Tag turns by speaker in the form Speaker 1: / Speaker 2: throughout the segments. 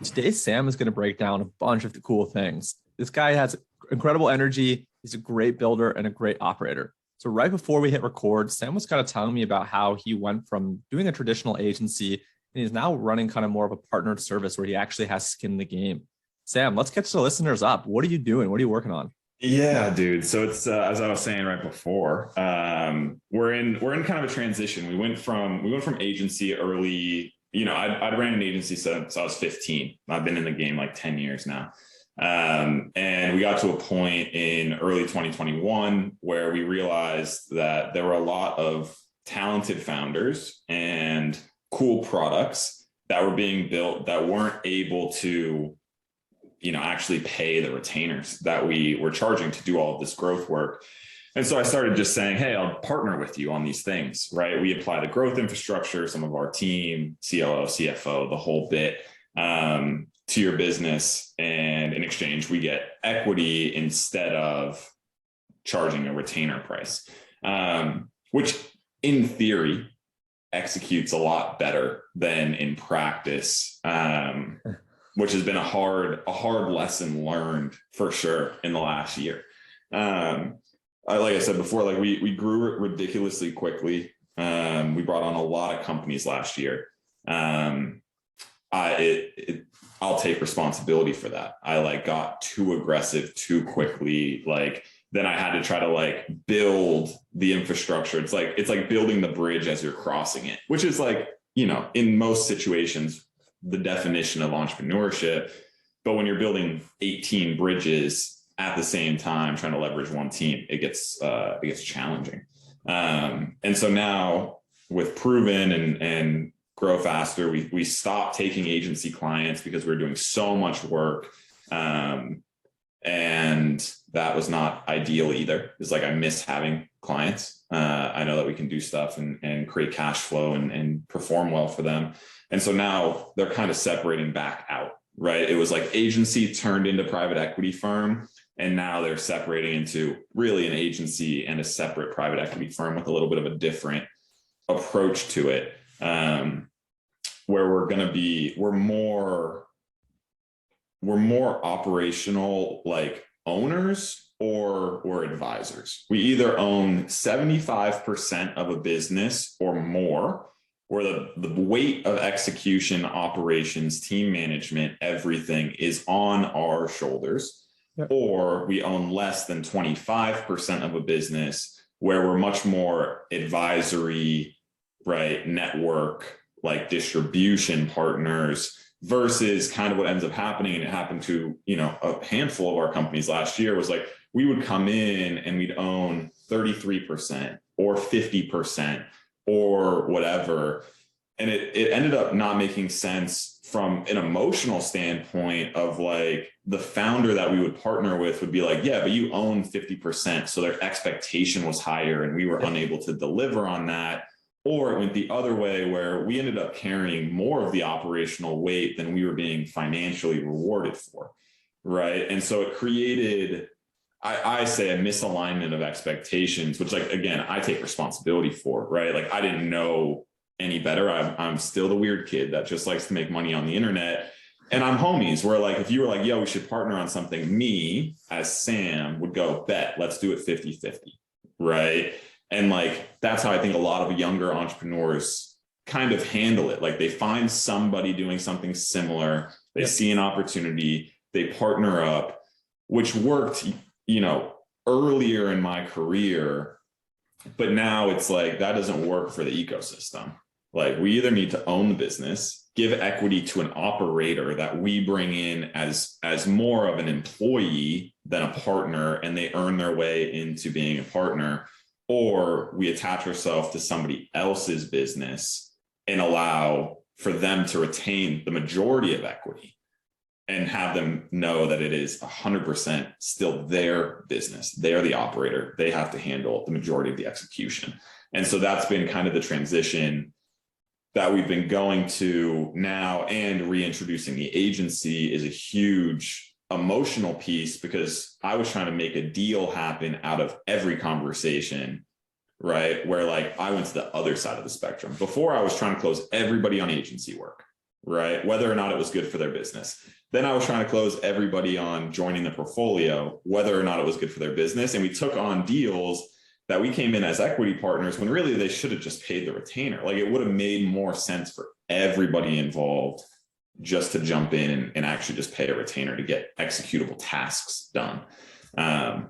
Speaker 1: Today, Sam is going to break down a bunch of the cool things. This guy has incredible energy. He's a great builder and a great operator. So right before we hit record, Sam was kind of telling me about how he went from doing a traditional agency and he's now running kind of more of a partnered service where he actually has skin in the game. Sam, let's catch the listeners up. What are you doing? What are you working on?
Speaker 2: Yeah, dude. So it's as I was saying right before, we're in kind of a transition. We went from agency early. I'd ran an agency since I was 15. I've been in the game like 10 years now. And we got to a point in early 2021 where we realized that there were a lot of talented founders and cool products that were being built that weren't able to actually pay the retainers that we were charging to do all of this growth work. And so I started just saying, hey, I'll partner with you on these things, right? We apply the growth infrastructure, some of our team, COO, CFO, the whole bit to your business. And in exchange, we get equity instead of charging a retainer price, which in theory executes a lot better than in practice. Which has been a hard lesson learned for sure in the last year. Like I said before, like we grew it ridiculously quickly. We brought on a lot of companies last year. I'll take responsibility for that. I got too aggressive too quickly. Then I had to try to build the infrastructure. It's like building the bridge as you're crossing it, which is in most situations the definition of entrepreneurship. But when you're building 18 bridges at the same time, trying to leverage one team, it gets challenging. And so now with Proven and Grow Faster, we stopped taking agency clients because we were doing so much work. And that was not ideal either. It's I miss having clients. I know that we can do stuff and create cash flow and perform well for them. And so now they're kind of separating back out, right? It was agency turned into private equity firm. And now they're separating into really an agency and a separate private equity firm with a little bit of a different approach to it. Where we're more operational, owners or advisors. We either own 75% of a business or more, where the weight of execution, operations, team management, everything is on our shoulders. Yep. Or we own less than 25% of a business where we're much more advisory, right? Network, distribution partners, versus kind of what ends up happening. And it happened to, a handful of our companies last year was we would come in and we'd own 33% or 50% or whatever. And it ended up not making sense from an emotional standpoint of the founder that we would partner with would be yeah, but you own 50%. So their expectation was higher and we were unable to deliver on that. Or it went the other way where we ended up carrying more of the operational weight than we were being financially rewarded for. Right. And so it created, I say, a misalignment of expectations, which again, I take responsibility for, right? I didn't know any better. I'm still the weird kid that just likes to make money on the internet. And I'm homies where if you were yo, we should partner on something, me as Sam would go, bet, let's do it 50-50. Right. And that's how I think a lot of younger entrepreneurs kind of handle it. They find somebody doing something similar. They see an opportunity, they partner up, which worked, earlier in my career. But now it's that doesn't work for the ecosystem. We either need to own the business, give equity to an operator that we bring in as more of an employee than a partner, and they earn their way into being a partner, or we attach ourselves to somebody else's business and allow for them to retain the majority of equity and have them know that it is 100% still their business. They're the operator. They have to handle the majority of the execution. And so that's been kind of the transition that we've been going to now, and reintroducing the agency is a huge emotional piece because I was trying to make a deal happen out of every conversation, right? Where I went to the other side of the spectrum. Before I was trying to close everybody on agency work. right? Whether or not it was good for their business. Then I was trying to close everybody on joining the portfolio, whether or not it was good for their business. And we took on deals that we came in as equity partners when really they should have just paid the retainer. Like it would have made more sense for everybody involved just to jump in and actually just pay a retainer to get executable tasks done,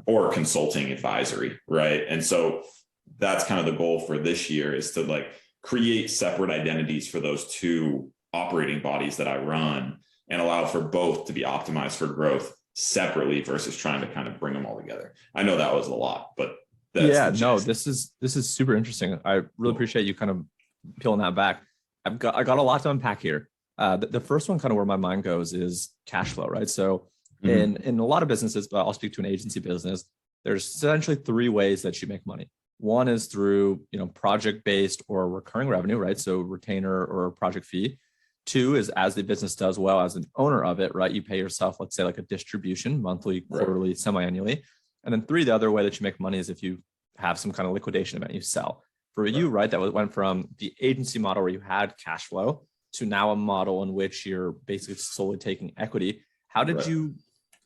Speaker 2: or consulting advisory, right? And so that's kind of the goal for this year, is to like create separate identities for those two operating bodies that I run and allow for both to be optimized for growth separately versus trying to kind of bring them all together. I know that was a lot, but that's
Speaker 1: this is super interesting. I really appreciate you kind of peeling that back. I got a lot to unpack here. The first one, kind of where my mind goes, is cash flow, right? So in a lot of businesses, but I'll speak to an agency business, there's essentially three ways that you make money. One is through, project-based or recurring revenue, right? So retainer or project fee. Two is as the business does well as an owner of it, right? You pay yourself, let's say like a distribution, monthly, quarterly, semi-annually. And then three, the other way that you make money is if you have some kind of liquidation event, you sell. For you, right, that went from the agency model where you had cash flow to now a model in which you're basically solely taking equity. How did you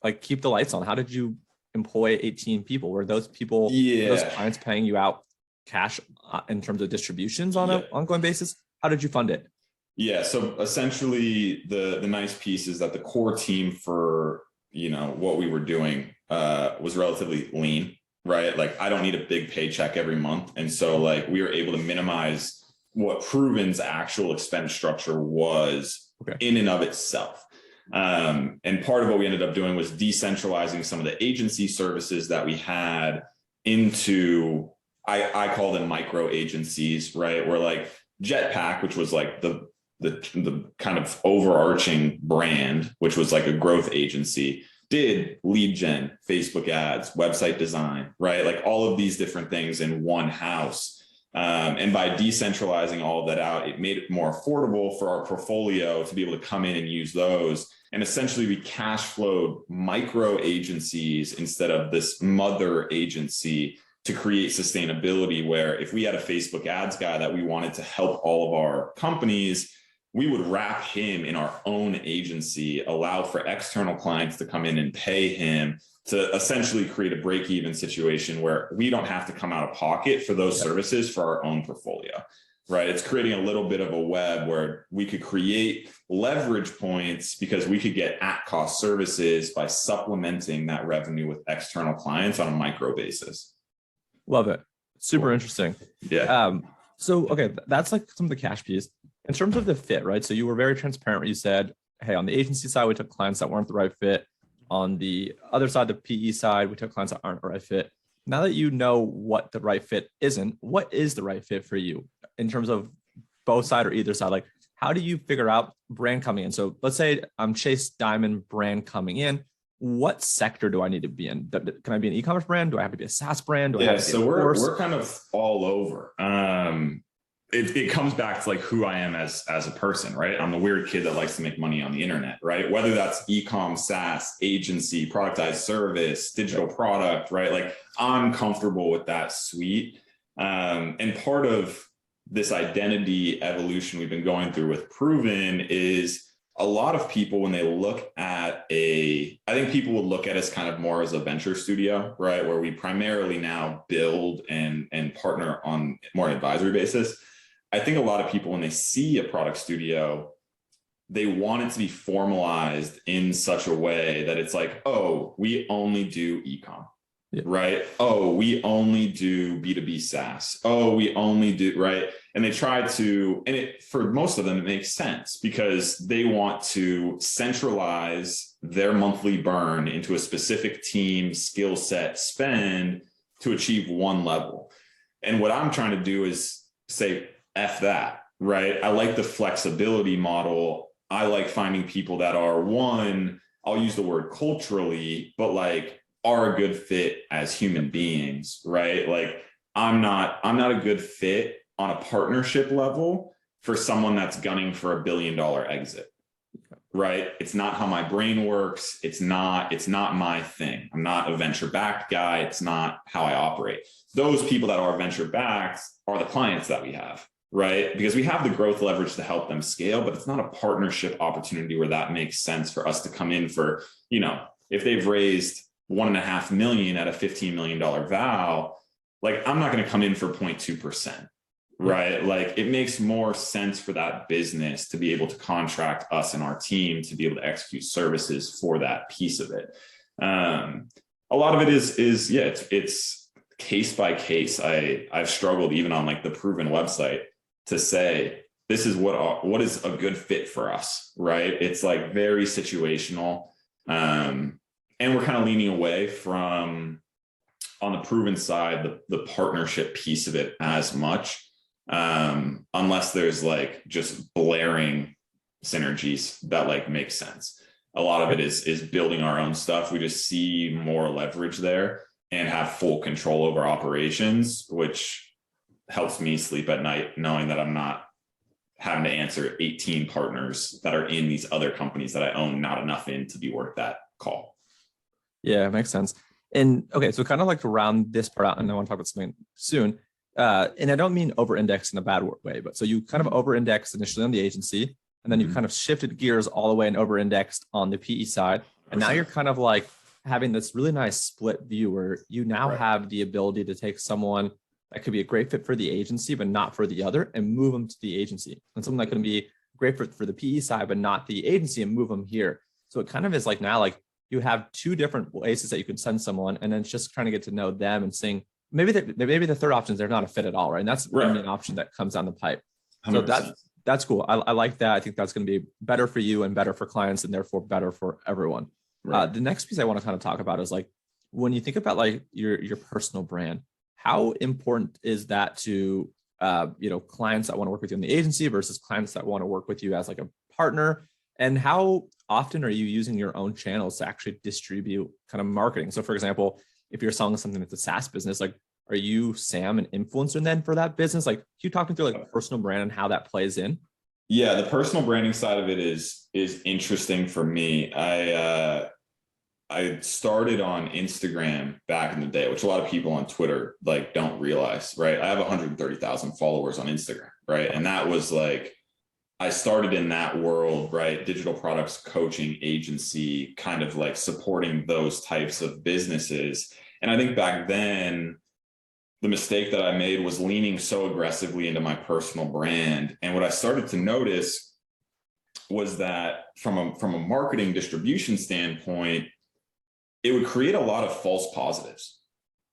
Speaker 1: like keep the lights on? How did you employ 18 people? Were those people, those clients paying you out cash in terms of distributions on an ongoing basis? How did you fund it?
Speaker 2: Yeah. So essentially the nice piece is that the core team for, what we were doing was relatively lean, right? Like I don't need a big paycheck every month. And so like we were able to minimize what Proven's actual expense structure was in and of itself. And part of what we ended up doing was decentralizing some of the agency services that we had into, I call them micro agencies, right? Where like Jetpack, which was like the kind of overarching brand, which was like a growth agency, did lead gen, Facebook ads, website design, right? Like all of these different things in one house. And by decentralizing all of that out, it made it more affordable for our portfolio to be able to come in and use those. And essentially we cash flowed micro agencies instead of this mother agency to create sustainability, where if we had a Facebook ads guy that we wanted to help all of our companies, we would wrap him in our own agency, allow for external clients to come in and pay him to essentially create a break-even situation where we don't have to come out of pocket for those services for our own portfolio, right? It's creating a little bit of a web where we could create leverage points because we could get at-cost services by supplementing that revenue with external clients on a micro basis.
Speaker 1: Love it. Super interesting.
Speaker 2: Yeah.
Speaker 1: So, okay, that's like some of the cash piece. In terms of the fit, right? So you were very transparent where you said, hey, on the agency side, we took clients that weren't the right fit. On the other side, the PE side, we took clients that aren't the right fit. Now that you know what the right fit isn't, what is the right fit for you in terms of both side or either side? Like, how do you figure out brand coming in? So let's say I'm Chase Diamond brand coming in. What sector do I need to be in? Can I be an e-commerce brand? Do I have to be a SaaS brand?
Speaker 2: So we're kind of all over. It comes back to like who I am as a person, right? I'm the weird kid that likes to make money on the internet, right? Whether that's e-com, SaaS, agency, productized service, digital product, right? Like I'm comfortable with that suite. And part of this identity evolution we've been going through with Proven is a lot of people, when they look at I think people would look at us kind of more as a venture studio, right? Where we primarily now build and partner on more advisory basis. I think a lot of people, when they see a product studio, they want it to be formalized in such a way that it's like, oh, we only do e-com, right? Oh, we only do B2B SaaS. Oh, we only do, right? And they try to, and for most of them, it makes sense because they want to centralize their monthly burn into a specific team, skill set, spend to achieve one level. And what I'm trying to do is say, F that, right? I like the flexibility model. I like finding people that are I'll use the word culturally, but like are a good fit as human beings, right? Like I'm not a good fit on a partnership level for someone that's gunning for $1 billion exit, right? It's not how my brain works. It's not my thing. I'm not a venture backed guy. It's not how I operate. Those people that are venture backed are the clients that we have. right? Because we have the growth leverage to help them scale, but it's not a partnership opportunity where that makes sense for us to come in for, if they've raised 1.5 million at a $15 million vow, like I'm not going to come in for 0.2%, right? Like it makes more sense for that business to be able to contract us and our team to be able to execute services for that piece of it. A lot of it is it's case by case. I've struggled even on like the Proven website to say, this is what is a good fit for us, right? It's like very situational. And we're kind of leaning away from, on the Proven side, the partnership piece of it as much, unless there's like just blaring synergies that like make sense. A lot of it is building our own stuff. We just see more leverage there and have full control over operations, which helps me sleep at night knowing that I'm not having to answer 18 partners that are in these other companies that I own not enough in to be worth that call.
Speaker 1: Yeah, it makes sense. And okay, so kind of like to round this part out, and I want to talk about something soon. And I don't mean over-index in a bad way, but so you kind of over-indexed initially on the agency, and then you kind of shifted gears all the way and over-indexed on the PE side. And now you're kind of like having this really nice split view where you now have the ability to take someone that could be a great fit for the agency, but not for the other, and move them to the agency. And something that can be great for the PE side, but not the agency, and move them here. So it kind of is like now, like you have two different places that you can send someone, and then it's just trying to get to know them and seeing maybe the third option is they're not a fit at all, right? And that's an option that comes down the pipe. 100%. So that's cool. I like that. I think that's going to be better for you and better for clients, and therefore better for everyone. The next piece I want to kind of talk about is like when you think about like your personal brand, how important is that to clients that want to work with you in the agency versus clients that want to work with you as like a partner? And how often are you using your own channels to actually distribute kind of marketing? So for example, if you're selling something that's a SaaS business, like are you Sam an influencer then for that business? Like can you talk me through like personal brand and how that plays in?
Speaker 2: Yeah, the personal branding side of it is interesting for me. I started on Instagram back in the day, which a lot of people on Twitter like don't realize, right? I have 130,000 followers on Instagram, right? And that was like, I started in that world, right? Digital products coaching agency, kind of like supporting those types of businesses. And I think back then, the mistake that I made was leaning so aggressively into my personal brand. And what I started to notice was that from a marketing distribution standpoint, it would create a lot of false positives,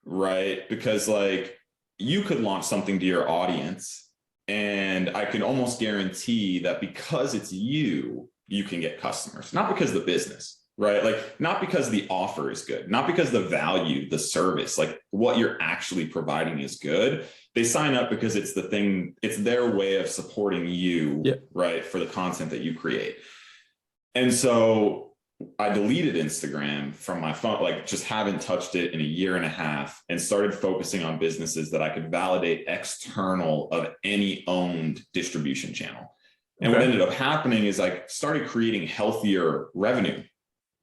Speaker 2: right? Because like you could launch something to your audience, and I can almost guarantee that because it's you can get customers, not because of the business, right? Like not because the offer is good, not because the value, the service, like what you're actually providing is good. They sign up because it's the thing, it's their way of supporting you, right? For the content that you create. And so I deleted Instagram from my phone, like just haven't touched it in a year and a half, and started focusing on businesses that I could validate external of any owned distribution channel. And what ended up happening is I started creating healthier revenue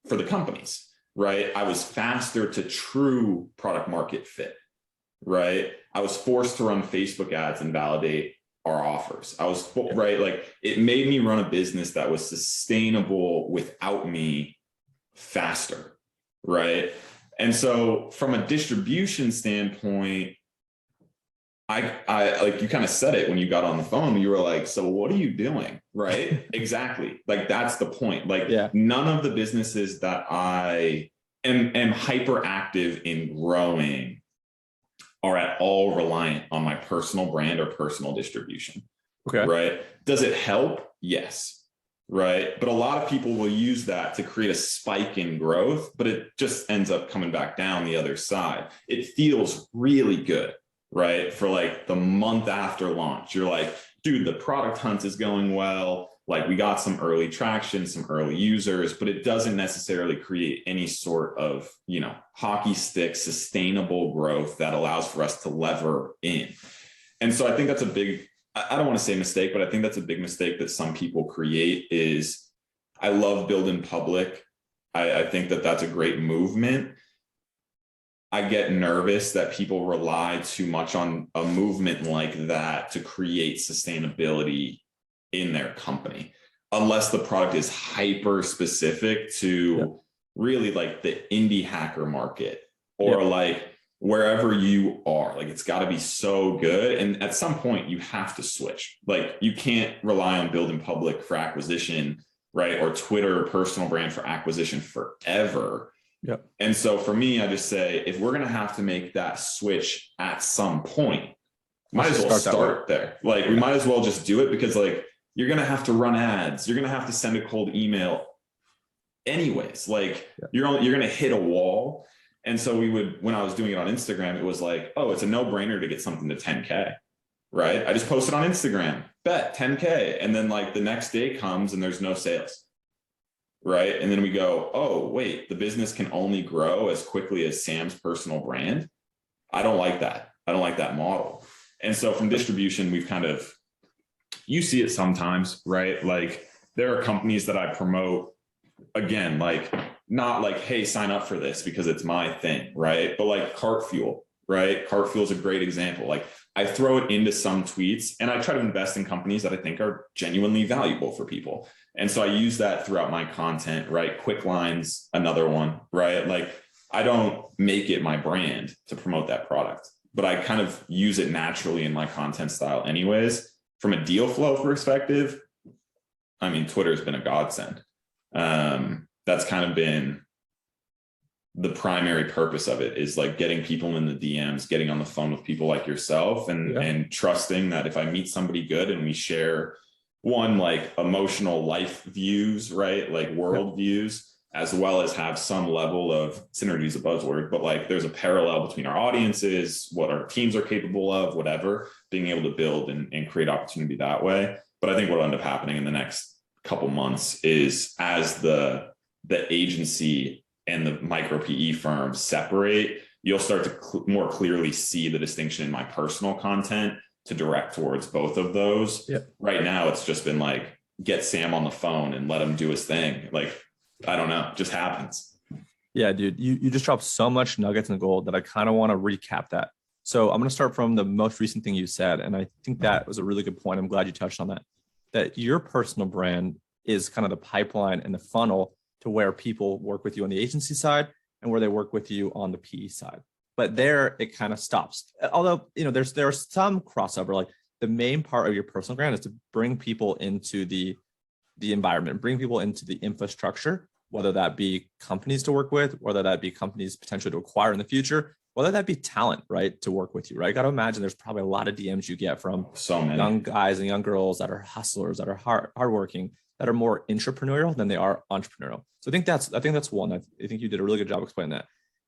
Speaker 2: for the companies, right? I was faster to true product market fit, right? I was forced to run Facebook ads and validate our offers. I was right. Like it made me run a business that was sustainable without me faster. Right. And so from a distribution standpoint, I like you kind of said it when you got on the phone, you were like, so what are you doing? Right. Exactly. Like that's the point. Like none of the businesses that I am hyper active in growing are at all reliant on my personal brand or personal distribution. Right. Does it help? Yes. Right. But a lot of people will use that to create a spike in growth, but it just ends up coming back down the other side. It feels really good, right? For like the month after launch, you're like, dude, the product hunt is going well. Like we got some early traction, some early users, but it doesn't necessarily create any sort of, hockey stick sustainable growth that allows for us to lever in. And so I think that's a big, I don't want to say mistake, but I think that's a big mistake that some people create is I love building public. I think that that's a great movement. I get nervous that people rely too much on a movement like that to create sustainability in their company, unless the product is hyper specific to really like the indie hacker market or like wherever you are. Like it's got to be so good. And at some point you have to switch. Like you can't rely on building public for acquisition, right? Or Twitter personal brand for acquisition forever.
Speaker 1: Yep.
Speaker 2: And so for me, I just say, if we're going to have to make that switch at some point, might as well start there. Like we might as well just do it, because like you're going to have to run ads. You're going to have to send a cold email anyways. Like you're going to hit a wall. And so when I was doing it on Instagram, it was like, oh, it's a no brainer to get something to 10K, right? I just posted on Instagram, bet 10K. And then like the next day comes and there's no sales. Right. And then we go, oh, wait, the business can only grow as quickly as Sam's personal brand. I don't like that. I don't like that model. And so from distribution, we've you see it sometimes, right? Like there are companies that I promote, again, like not like, hey, sign up for this because it's my thing, right? But like Cart Fuel, right? Cart Fuel is a great example. Like I throw it into some tweets and I try to invest in companies that I think are genuinely valuable for people. And so I use that throughout my content, right? Quick Lines, another one, right? Like I don't make it my brand to promote that product, but I kind of use it naturally in my content style anyways. From a deal flow perspective, I mean, Twitter has been a godsend. That's kind of been the primary purpose of it, is like getting people in the DMs, getting on the phone with people like yourself, and trusting that if I meet somebody good and we share one, like emotional life views, right? Like world views, as well as have some level of synergy is a buzzword, but like there's a parallel between our audiences, what our teams are capable of, whatever, being able to build and create opportunity that way. But I think what'll end up happening in the next couple months is as the agency and the micro PE firms separate, you'll start to more clearly see the distinction in my personal content to direct towards both of those. Right now, it's just been like, get Sam on the phone and let him do his thing. Like, I don't know, it just happens.
Speaker 1: Yeah, dude, you just dropped so much nuggets and gold that I kind of want to recap that. So I'm going to start from the most recent thing you said. And I think that was a really good point. I'm glad you touched on that, that your personal brand is kind of the pipeline and the funnel to where people work with you on the agency side and where they work with you on the PE side. But there it kind of stops. Although, there's some crossover. Like the main part of your personal brand is to bring people into the environment, bring people into the infrastructure, whether that be companies to work with, whether that be companies potentially to acquire in the future, whether that be talent, right, to work with you, right? Got to imagine there's probably a lot of DMs you get from
Speaker 2: so many
Speaker 1: young guys and young girls that are hustlers, that are hardworking, that are more entrepreneurial than they are entrepreneurial. So I think that's one. I think you did a really good job explaining that.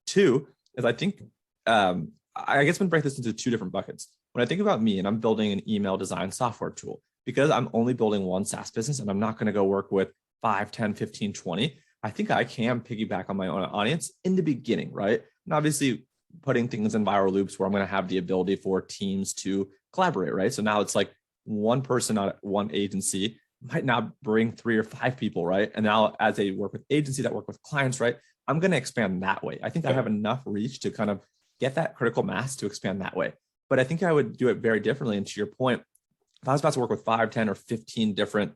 Speaker 1: Two is I think I guess I'm gonna break this into two different buckets. When I think about me and I'm building an email design software tool, because I'm only building one SaaS business and I'm not going to go work with 5, 10, 15, 20, I think I can piggyback on my own audience in the beginning, right? And obviously putting things in viral loops where I'm going to have the ability for teams to collaborate, right? So now it's like one person on one agency might now bring 3 or 5 people, right? And now as they work with agency that work with clients, right? I'm going to expand that way. I think I have enough reach to kind of get that critical mass to expand that way. But I think I would do it very differently. And to your point, if I was about to work with 5, 10, or 15 different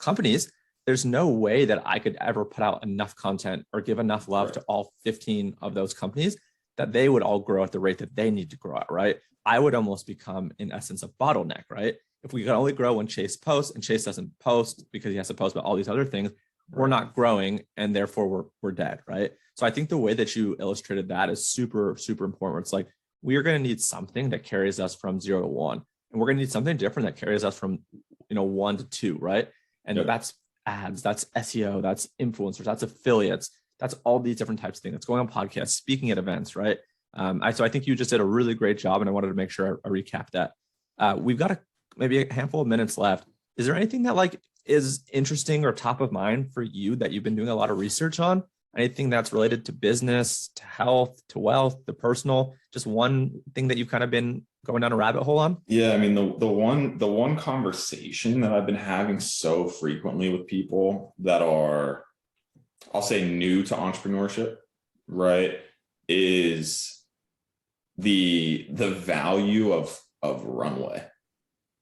Speaker 1: companies, there's no way that I could ever put out enough content or give enough love to all 15 of those companies that they would all grow at the rate that they need to grow at, right? I would almost become, in essence, a bottleneck, right? If we could only grow when Chase posts and Chase doesn't post because he has to post about all these other things, we're not growing and therefore we're dead, right? So I think the way that you illustrated that is super, super important. Where it's like, we are going to need something that carries us from 0 to 1. And we're going to need something different that carries us from, 1 to 2, right? And that's ads, that's SEO, that's influencers, that's affiliates, that's all these different types of things. That's going on podcasts, speaking at events, right? So I think you just did a really great job, and I wanted to make sure I recap that. We've got maybe a handful of minutes left. Is there anything that is interesting or top of mind for you that you've been doing a lot of research on? Anything that's related to business, to health, to wealth, to personal, just one thing that you've kind of been going down a rabbit hole on?
Speaker 2: Yeah. I mean, the one conversation that I've been having so frequently with people that are, I'll say, new to entrepreneurship, right, is the value of runway,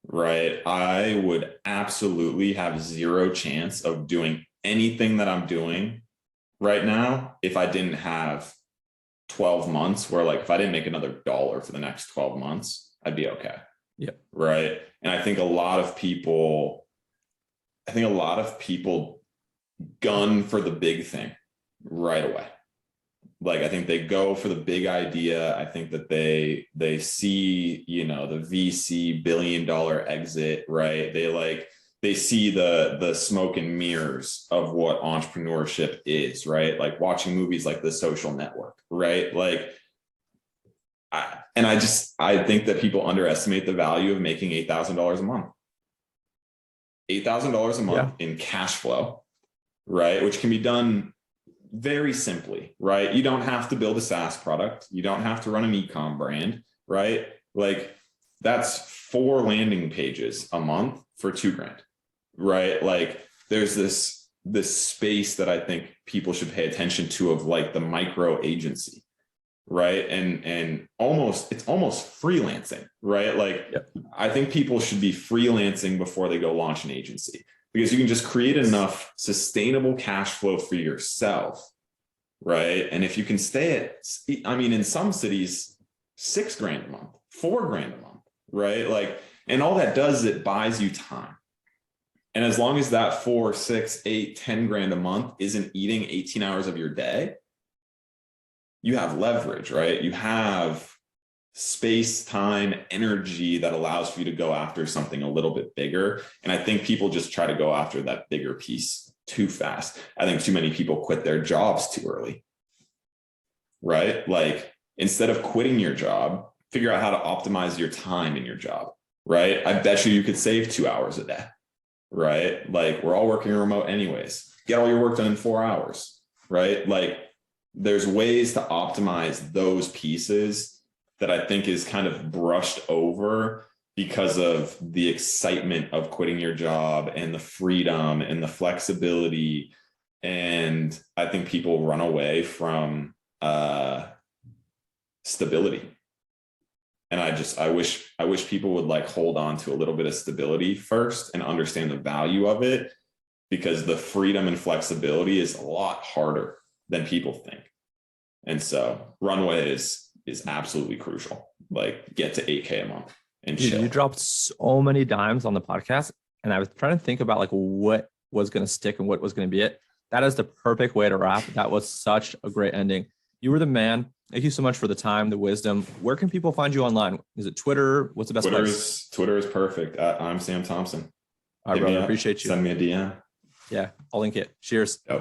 Speaker 2: right? I would absolutely have zero chance of doing anything that I'm doing right now if I didn't have 12 months where, like, if I didn't make another dollar for the next 12 months, I'd be okay.
Speaker 1: Yeah.
Speaker 2: Right. And I think a lot of people gun for the big thing right away. Like, I think they go for the big idea. I think that they see, you know, the VC $1 billion exit, right? They see the smoke and mirrors of what entrepreneurship is, right? Like watching movies like The Social Network, right? Like, I think that people underestimate the value of making $8,000 a month. $8,000 a month in cash flow, right? Which can be done very simply, right? You don't have to build a SaaS product. You don't have to run an e-com brand, right? Like, that's 4 landing pages a month for $2,000, right? Like, there's this space that I think people should pay attention to, of like the micro agency, right? And it's almost freelancing, right? Like, I think people should be freelancing before they go launch an agency, because you can just create enough sustainable cash flow for yourself, right? And if you can stay at, I mean, in some cities, $6,000 a month, $4,000 a month, right? Like, and all that does is it buys you time. And as long as that 4, 6, 8, $10,000 a month isn't eating 18 hours of your day, you have leverage, right? You have space, time, energy that allows for you to go after something a little bit bigger. And I think people just try to go after that bigger piece too fast. I think too many people quit their jobs too early, right? Like, instead of quitting your job, figure out how to optimize your time in your job, right? I bet you could save 2 hours a day, right? Like, we're all working remote anyways. Get all your work done in 4 hours, right? Like, there's ways to optimize those pieces that I think is kind of brushed over because of the excitement of quitting your job and the freedom and the flexibility. And I think people run away from stability. And I wish people would like hold on to a little bit of stability first and understand the value of it, because the freedom and flexibility is a lot harder than people think. And so runway is absolutely crucial. Like, get to 8K a month and chill.
Speaker 1: You dropped so many dimes on the podcast, and I was trying to think about like what was going to stick and what was going to be it. That is the perfect way to wrap. That was such a great ending. You were the man. Thank you so much for the time, the wisdom. Where can people find you online? Is it Twitter? What's the best place?
Speaker 2: Twitter is perfect. I'm Sam Thompson.
Speaker 1: All right, brother. Appreciate you.
Speaker 2: Send me a DM.
Speaker 1: Yeah, I'll link it. Cheers. Yep.